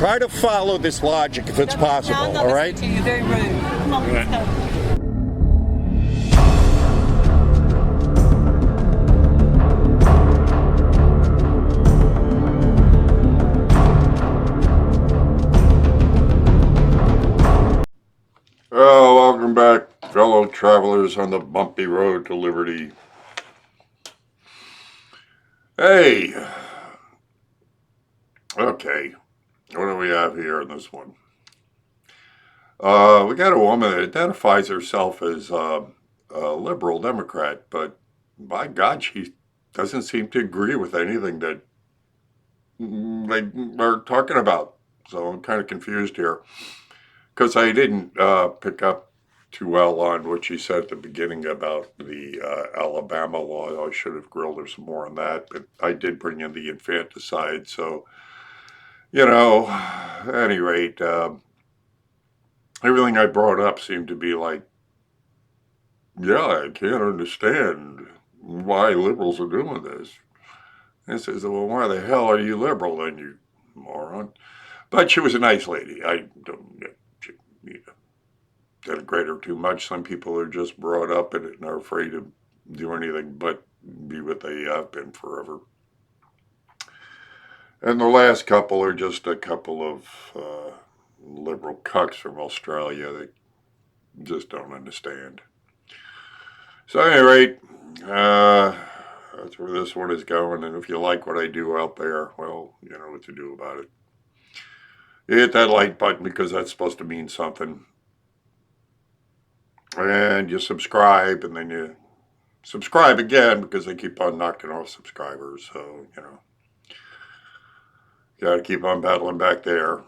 Try to follow this logic if it's possible, no, I'm not all right? listening to you. You're very rude. Come on, let's go. Oh, welcome back, fellow travelers on the bumpy road to liberty. Hey, okay, what do we have here in this one? We got a woman that identifies herself as a liberal Democrat, but by God, she doesn't seem to agree with anything that they are talking about. So I'm kind of confused here because I didn't pick up too well on what she said at the beginning about the Alabama law. I should have grilled her some more on that, but I did bring in the infanticide. So, at any rate, everything I brought up seemed to be like, yeah, I can't understand why liberals are doing this. And I says, well, why the hell are you liberal then, you moron? But she was a nice lady. I don't denigrate her too much. Some people are just brought up in it and are afraid to do anything but be what they have been forever. And the last couple are just a couple of liberal cucks from Australia that just don't understand. So at any rate, that's where this one is going. And if you like what I do out there, well, you know what to do about it. You hit that like button because that's supposed to mean something. And you subscribe, and then you subscribe again because they keep on knocking off subscribers. So, you got to keep on battling back there.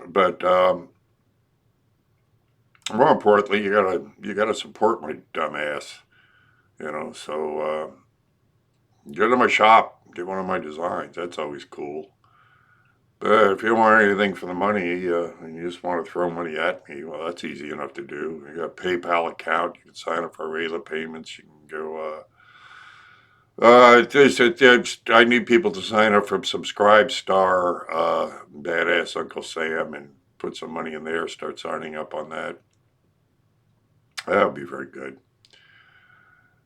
But more importantly, you gotta support my dumb ass. So go to my shop, get one of my designs. That's always cool. But if you don't want anything for the money, and you just want to throw money at me, well, that's easy enough to do. You got a PayPal account. You can sign up for regular payments. You can go. I need people to sign up for Subscribe Star, Badass Uncle Sam, and put some money in there. Start signing up on that. That would be very good.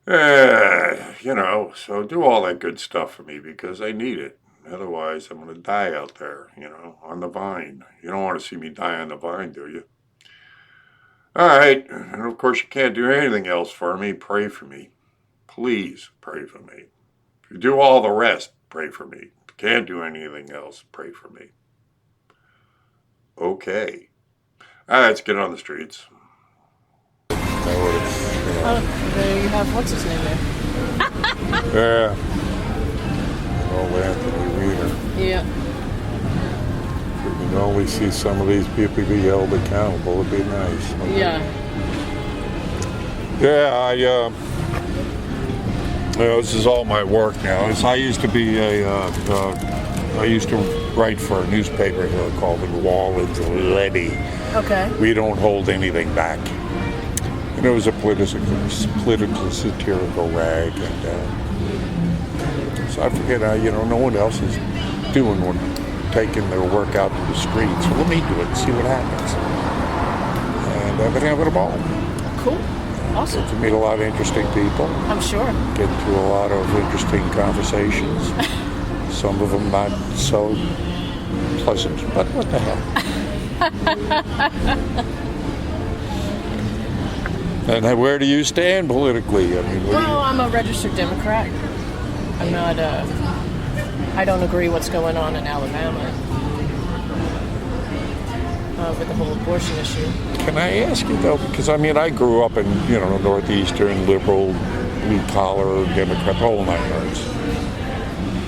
So do all that good stuff for me because I need it. Otherwise, I'm going to die out there, on the vine. You don't want to see me die on the vine, do you? All right. And of course, you can't do anything else for me. Pray for me. Please pray for me. If you do all the rest, pray for me. If you can't do anything else, pray for me. Okay. All right, let's get on the streets. Oh, there you have, what's his name there? Yeah. Old Anthony Weiner. Yeah. If we can only see some of these people be held accountable, it'd be nice. Okay. Yeah. Yeah, this is all my work now. I used to be I used to write for a newspaper here called the Wallins Levy. Okay. We don't hold anything back. And it was a political satirical rag, and so I figured, no one else is taking their work out to the streets. So let me do it and see what happens. And I've been having a ball. Cool. Awesome. Get to meet a lot of interesting people. I'm sure. Get to a lot of interesting conversations. Some of them not so pleasant, but what the hell? And where do you stand politically? I'm a registered Democrat. I'm not, I don't agree what's going on in Alabama with the whole abortion issue. Can I ask you, though, because, I grew up in, northeastern, liberal, blue-collar, Democrat, whole nine yards.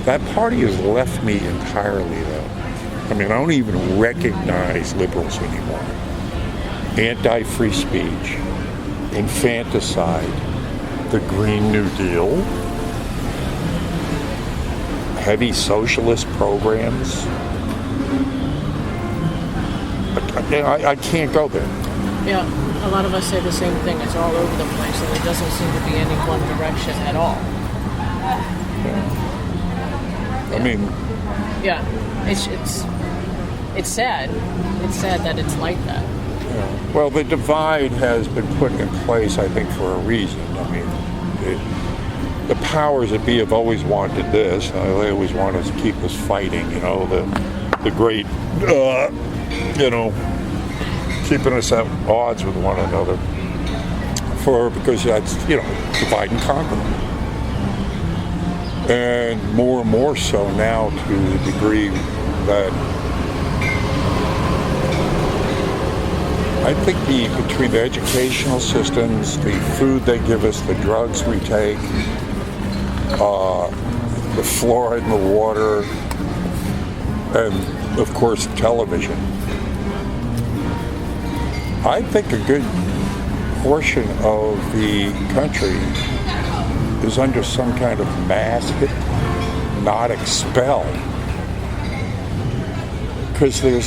That party has left me entirely, though. I don't even recognize liberals anymore. Anti-free speech, infanticide, the Green New Deal, heavy socialist programs. I can't go there. Yeah, a lot of us say the same thing. It's all over the place, and there doesn't seem to be any one direction at all. Yeah. Yeah, it's It's sad. It's sad that it's like that. Well, the divide has been put in place, I think, for a reason. I mean, the powers that be have always wanted this. They always want us to keep us fighting. The great, keeping us at odds with one another. Because that's divide and conquer. And more so now to the degree that I think between the educational systems, the food they give us, the drugs we take, the fluoride in the water, and of course television, I think a good portion of the country is under some kind of mass hit, not expelled, because there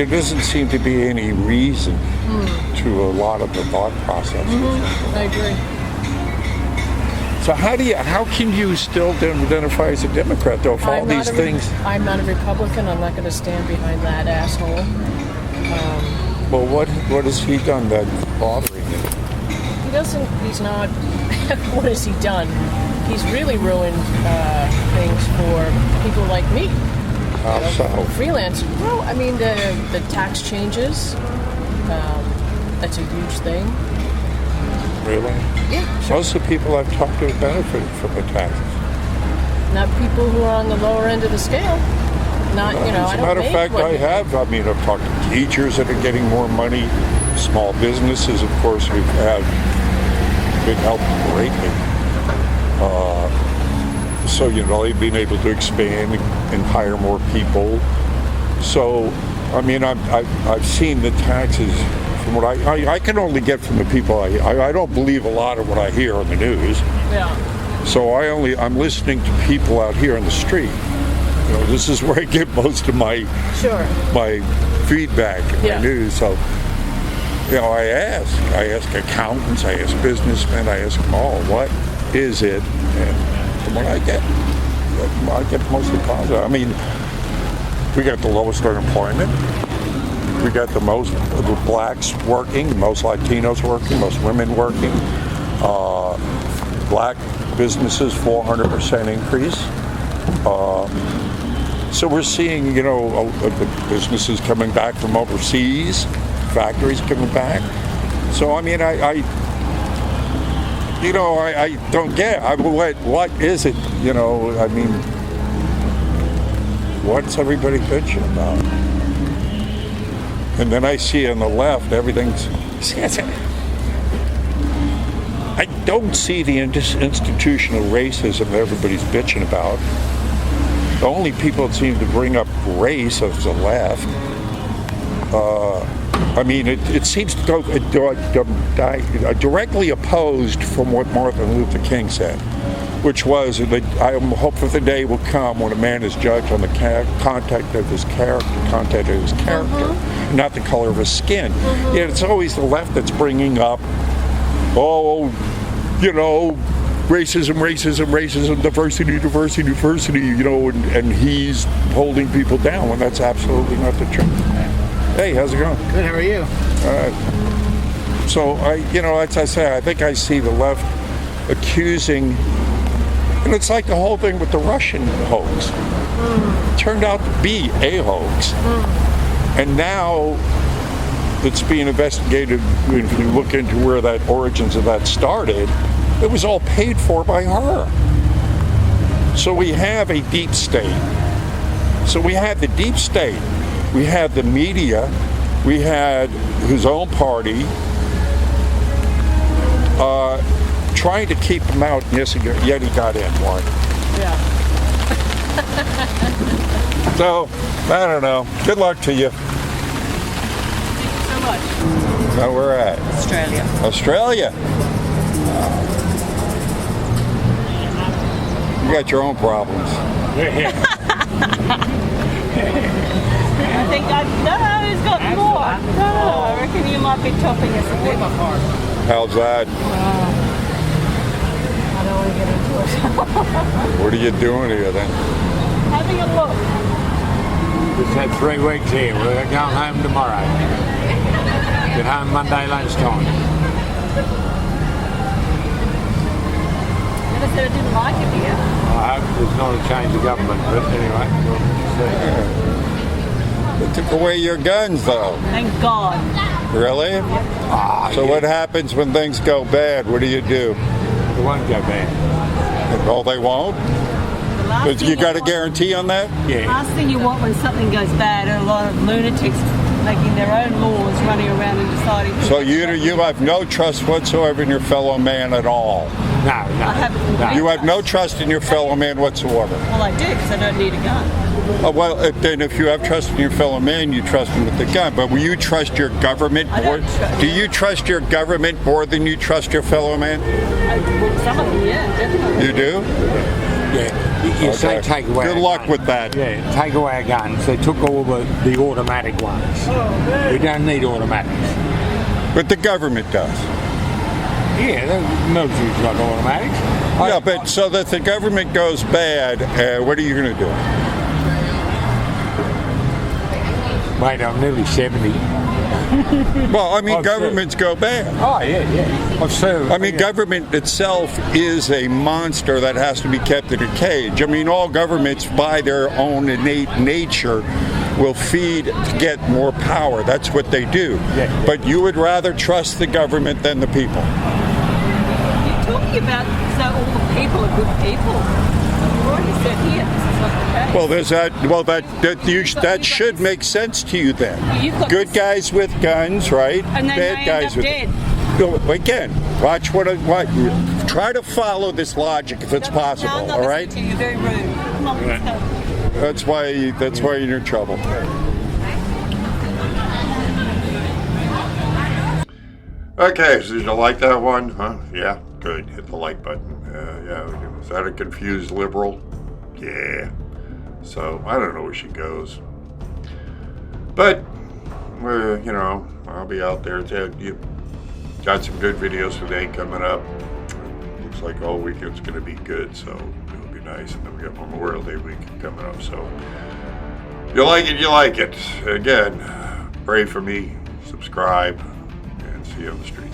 doesn't seem to be any reason to a lot of the thought processes. I agree. So how can you still identify as a Democrat though? If all these things. I'm not a Republican. I'm not going to stand behind that asshole. Well, what has he done that's bothering you? He's not. What has he done? He's really ruined things for people like me. How so? Freelance. Well, I mean, the tax changes. That's a huge thing. Really? Yeah, sure. Most of the people I've talked to have benefited from the taxes. Not people who are on the lower end of the scale. Not, As I a don't matter of make fact, what I have. I mean, I've talked to teachers that are getting more money. Small businesses, of course, have been helped greatly. So, they've been able to expand and hire more people. So, I mean, I've seen the taxes from what I can only get from the people I don't believe a lot of what I hear on the news. Yeah. So I'm listening to people out here on the street. This is where I get most of my feedback and my news. So, I ask accountants, I ask businessmen, I ask them all, what is it? And from what I get mostly positive. I mean, we got the lowest unemployment. We got the most of the blacks working, most Latinos working, most women working. Black businesses, 400% increase. So we're seeing, the businesses coming back from overseas, factories coming back. So I mean, I don't get. What is it? I mean, what's everybody bitching about? And then I see on the left, everything's. I don't see the institutional racism that everybody's bitching about. The only people that seem to bring up race is the left. I mean, it seems to go directly opposed from what Martin Luther King said, which was that I hope that the day will come when a man is judged on the content of his character, not the color of his skin. Yet it's always the left that's bringing up, racism, diversity, and he's holding people down when that's absolutely not the truth. Hey, how's it going? Good, how are you? So, as I say, I think I see the left accusing, and it's like the whole thing with the Russian hoax. It turned out to be a hoax. And now it's being investigated. If you look into where that origins of that started, it was all paid for by her. So we have a deep state. So we had the deep state. We had the media. We had his own party trying to keep him out. Yet he got in. Why? Yeah. So, I don't know. Good luck to you. Thank you so much. Now we're at Australia. You got your own problems. I think he's got more. No, I reckon you might be topping us a bit. How's that? I don't want to get into it. What are you doing here then? Having a look. Just had 3 weeks here. We're going home tomorrow. Get home Monday lunchtime. I said I didn't like it here. I hope there's not a change of government, but anyway, we'll see. They took away your guns, though. Thank God. Really? So what happens when things go bad? What do you do? It won't go bad. Oh, they won't? The last thing You got a want- guarantee on that? Yeah. Last thing you want when something goes bad are a lot of lunatics making their own laws, running around and deciding. So you have no trust whatsoever in your fellow man at all? No. You have no trust in your fellow man whatsoever? Well, I do because I don't need a gun. Then if you have trust in your fellow man, you trust him with the gun. But will you trust your government I more? don't trust- Do you trust your government more than you trust your fellow man? Well, some of them, yeah, definitely. You do? Yeah. You say Okay. take away. Good our luck guns. with that. Yeah, take away our guns. They took all the automatic ones. We don't need automatics. But the government does. Yeah, the military's got automatics. Yeah, but so that the government goes bad, what are you going to do? Mate, I'm nearly 70. Well, I mean, I've governments go bad. Oh, yeah. I've served. I mean, government itself is a monster that has to be kept in a cage. I mean, all governments, by their own innate nature, will feed to get more power. That's what they do. Yeah. But you would rather trust the government than the people. You're talking about so all the people are good people. You already said here this is not the case. Well, there's that should make sense to you then. You've got Good this- guys with guns, right? And then Bad they guys end up with dead. Go- Again, watch what. Try to follow this logic if it's possible. No, I'm not All right. listening to you. You're very rude. Come on, let's go. That's why you're in trouble. Okay, so did you like that one? Huh? Yeah, good. Hit the like button. Yeah, is that a confused liberal? Yeah. So, I don't know where she goes. But, I'll be out there. You got some good videos today coming up. Looks like all weekend's going to be good, so it'll be nice. And then we got Memorial Day weekend coming up, so you like it. Again, pray for me, subscribe, and see you on the streets.